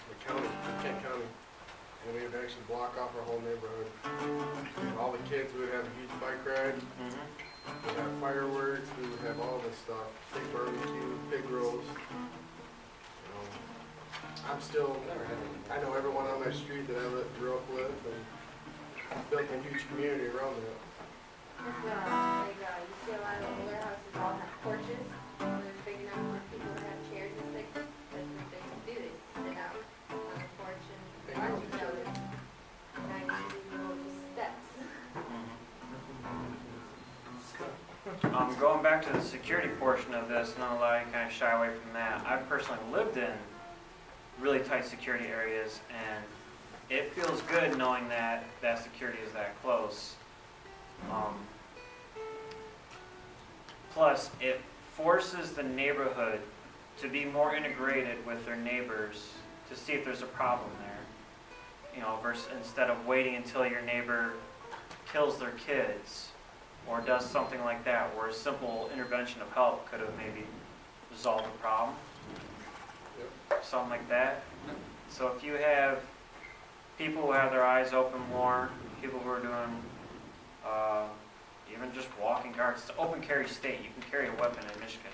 the county, Kent County. And we would actually block off our whole neighborhood. And all the kids would have a huge bike ride, we'd have fireworks, we would have all this stuff, big barbecue, pig rolls. You know, I'm still, I know everyone on my street that I grew up with and built a huge community around that. It's, like, you see a lot of older houses all have porches, and they're big enough for people to have chairs and sit. That's what they can do, they sit out on the porch and watch each other. And I used to do little steps. Going back to the security portion of this, and I'll allow you to kind of shy away from that. I've personally lived in really tight security areas, and it feels good knowing that that security is that close. Plus, it forces the neighborhood to be more integrated with their neighbors to see if there's a problem there. You know, versus instead of waiting until your neighbor kills their kids or does something like that, where a simple intervention of help could have maybe resolved the problem. Something like that. So if you have people who have their eyes open more, people who are doing even just walking guards, it's an open carry state. You can carry a weapon in Michigan.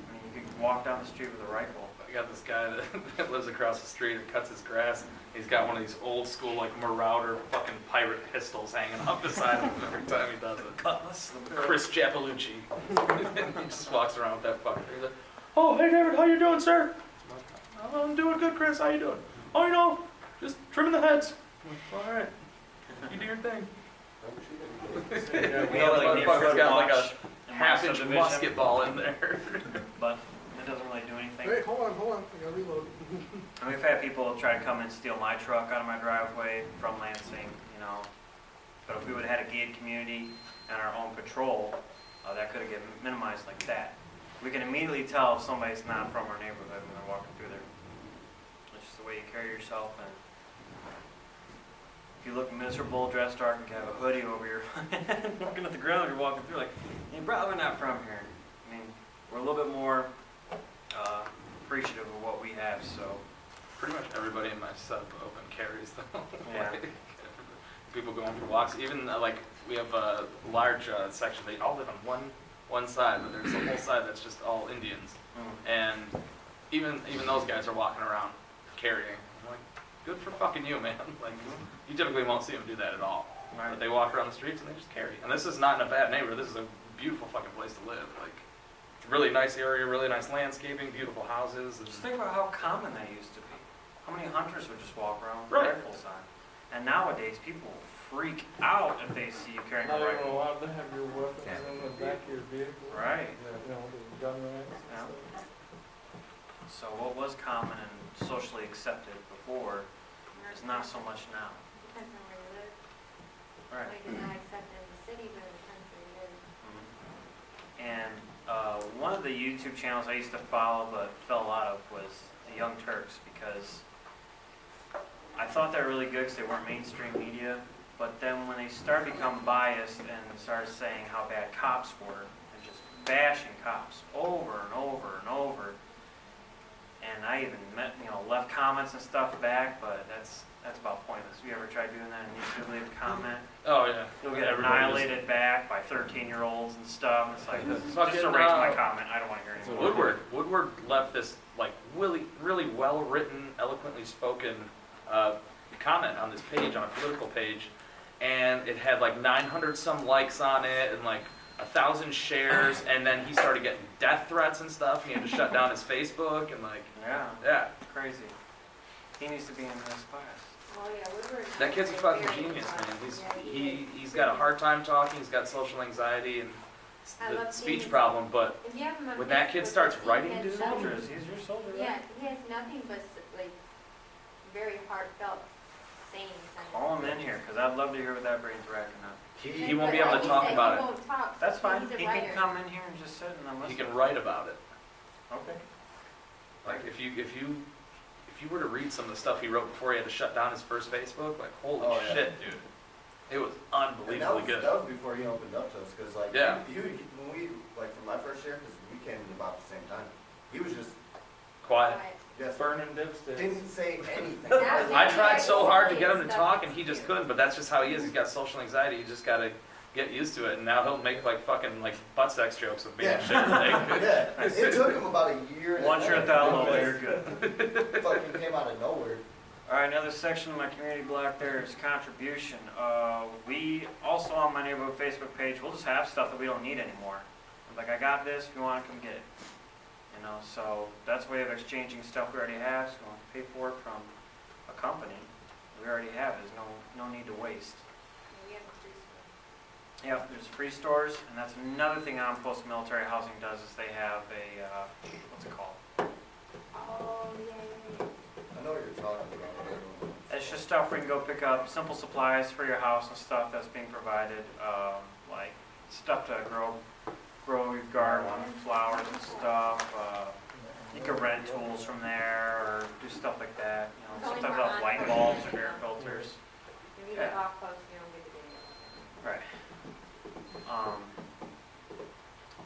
I mean, you can walk down the street with a rifle. I got this guy that lives across the street and cuts his grass. He's got one of these old school like Marauder fucking pirate pistols hanging off the side of him every time he does it. Cutlass. Chris Giappalucci. He just walks around with that fucker. He's like, "Oh, hey David, how you doing, sir?" "I'm doing good, Chris. How you doing?" "Oh, you know, just trimming the heads." I'm like, "All right, you do your thing." Yeah, We have like Motherfucker's neighborhood got like watch a in my half-inch subdivision, musket ball in there. but it doesn't really do anything. Wait, hold on, I gotta reload. And we've had people try to come and steal my truck out of my driveway from Lansing, you know. But if we would have had a gated community and our own patrol, that could have been minimized like that. We can immediately tell if somebody's not from our neighborhood when they're walking through there. It's just the way you carry yourself. And if you look miserable, dressed dark, and have a hoodie over your looking at the ground, you're walking through like, you're probably not from here. I mean, we're a little bit more appreciative of what we have, so. Pretty much everybody in my sub open carries though. Yeah. Like, people going for walks. Even like we have a large section. They all live on one side, but there's a whole side that's just all Indians. And even those guys are walking around carrying. I'm like, good for fucking you, man. Like, you typically won't see them do that at all. Right. But they walk around the streets and they just carry. And this is not in a bad neighborhood. This is a beautiful fucking place to live. Like, really nice area, really nice landscaping, beautiful houses. And Just think about how common that used to be. How many hunters would just walk around with Right. rifles on? And nowadays, people freak out if they see you carrying a Not even rifle. allowed to have your weapons in the back of your vehicle. Right. You know, the gun racks and Yeah. stuff. So what was common and socially accepted before is not so much now. Depends on where you live. Right. Like, it's not accepted in the city, but it depends where you live. And one of the YouTube channels I used to follow but fell out of was the Young Turks, because I thought they were really good because they weren't mainstream media. But then when they started to become biased and started saying how bad cops were and just bashing cops over and over and over, and I even left comments and stuff back, but that's about pointless. Have you ever tried doing that on YouTube? Leave a comment. oh yeah, You'll get Everybody annihilated back by 13-year-olds and stuff. It's like, just Fucking, erase my comment. I don't want to hear just, anymore. Woodward left this like really well written, eloquently spoken comment on this page, on a political page, and it had like 900 some likes on it and like 1,000 shares, and then he started getting death threats and stuff, and he had to shut down his Facebook and like, Yeah, crazy. He needs to be in this class. Oh, yeah, Woodward. that kid's a fucking genius, man. He's got a hard time talking, he's got social anxiety and I the love speech seeing his- problem, but If you have him on when that kid Facebook, starts he writing, has dude, nothing- Soldiers, he's your soldier, right? Yeah, he has nothing but like very heartfelt sayings. Call him in here, because I'd love to hear what that brain's racking up. he won't be able to talk about He it. won't talk. That's fine. He's a He writer. can come in here and just sit and He listen. can write about it. Okay. Like if you were to read some of the stuff he wrote before he had to shut down his first Facebook, like holy Oh, yeah. shit, dude, it was And that unbelievably was, good. that was before he opened up to us, because like, Yeah. when we, like for my first year, because we came in about the same time, he was just Quiet. Quiet. just Burning dipsticks. didn't say anything. Now I tried so hard to Jamie get him to stuff talk, and is he just cute. couldn't. But that's just how he is. He's got social anxiety. You just gotta get used to it. And now he'll make like fucking like butt sex jokes with me and shit. Like, Yeah, it took him about a year and a Once you're at that half. level, you're good. It fucking came out of nowhere. All right, another section of my community block there is contribution. We also on my neighborhood Facebook page, we'll just have stuff that we don't need anymore. Like, I got this, if you want it, come get it. You know, so that's a way of exchanging stuff we already have, so we don't have to pay for it from a company. We already have it, there's no need to waste. We have a free school. Yep, there's free stores, and that's another thing Outpost Military Housing does, is they have a, what's it called? Oh, yeah. I know what you're talking about. It's just stuff where you can go pick up, simple supplies for your house and stuff that's being provided, like stuff to grow your garden, flowers and stuff. You can rent tools from there or do stuff like that. You know, It's only sometimes for they'll have light bulbs or air filters. If you Yeah. get off post, you don't get the video. Right.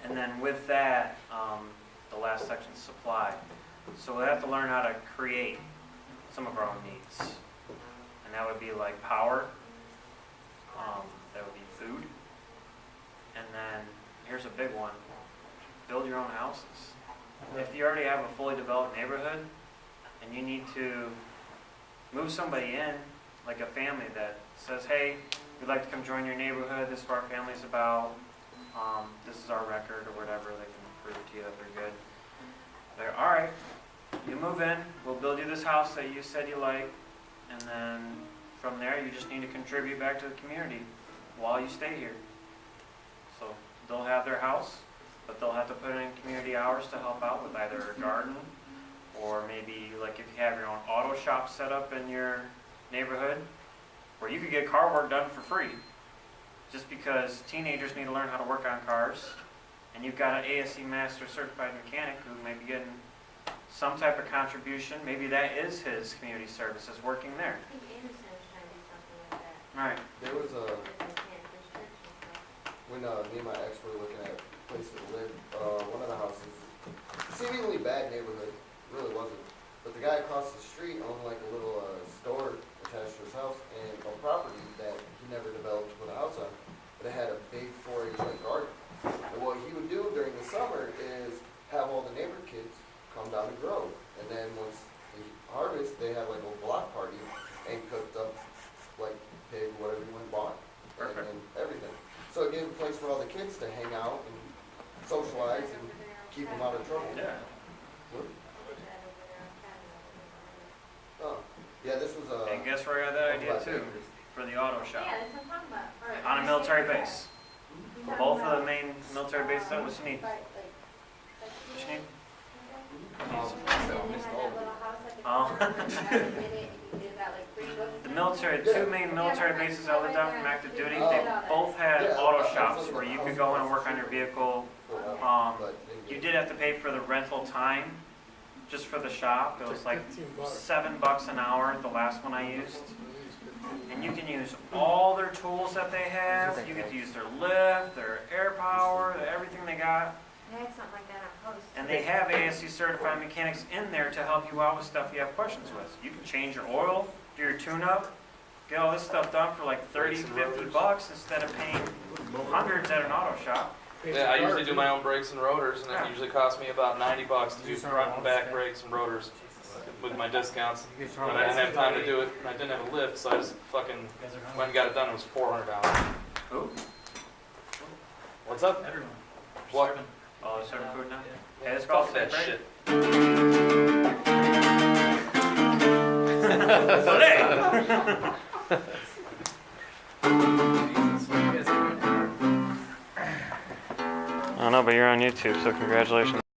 And then with that, the last section is supply. So we have to learn how to create some of our own needs. And that would be like power, that would be food. And then, here's a big one, build your own houses. If you already have a fully developed neighborhood and you need to move somebody in, like a family that says, hey, we'd like to come join your neighborhood, this is what our family's about, this is our record or whatever, they can prove to you that they're good. They're, all right, you move in, we'll build you this house that you said you like, and then from there you just need to contribute back to the community while you stay here. So they'll have their house, but they'll have to put in community hours to help out with either a garden, or maybe like if you have your own auto shop set up in your neighborhood, where you could get car work done for free, just because teenagers need to learn how to work on cars, and you've got an ASE Master Certified Mechanic who may be getting some type of contribution, maybe that is his community services working there. I think Anderson was trying to do something like that. Right. There was a, Because they can't push church and stuff. when me and my ex were looking at places to live, one of the houses, seemingly bad neighborhood, really wasn't. But the guy across the street owned like a little store attached to his house and a property that he never developed to put a house on. But it had a big 4-acre like garden. And what he would do during the summer is have all the neighbor kids come down and grow. And then once they harvest, they have like a block party and cooked up like pig, whatever you went and bought. Perfect. And everything. So it gave a place for all the kids to hang out and socialize and keep them out of trouble. Yeah. What? Over there on Cabinet. Oh, yeah, this was a. And guess where I got that idea too? For the auto shop. Yeah, that's what I'm talking about. Or- On a military base. You're For talking both of about, the main military bases, what you need? like, What you need? Oh. The military, two main military bases I lived on from active duty, they both had auto shops where you could go in and work on your vehicle. You did have to pay for the rental time, just for the shop. It was like $7 an hour, the last one I used. And you can use all their tools that they have. You get to use their lift, their air power, everything they got. They had something like that on post. And they have ASC certified mechanics in there to help you out with stuff you have questions with. You can change your oil, do your tune-up, get all this stuff done for like 30, 50 bucks instead of paying hundreds at an auto shop. yeah, I usually do my own brakes and rotors, and Yeah. it usually costs me about $90 to do front and back brakes and rotors with my discounts. But I didn't have time to do it, and I didn't have a lift, so I just fucking went and got it done. It was $400. Who? What's up? Everyone. What? Oh, they're serving food now? Yeah, it's called Fuck that right? shit. Filet! I don't know, but you're on YouTube, so congratulations.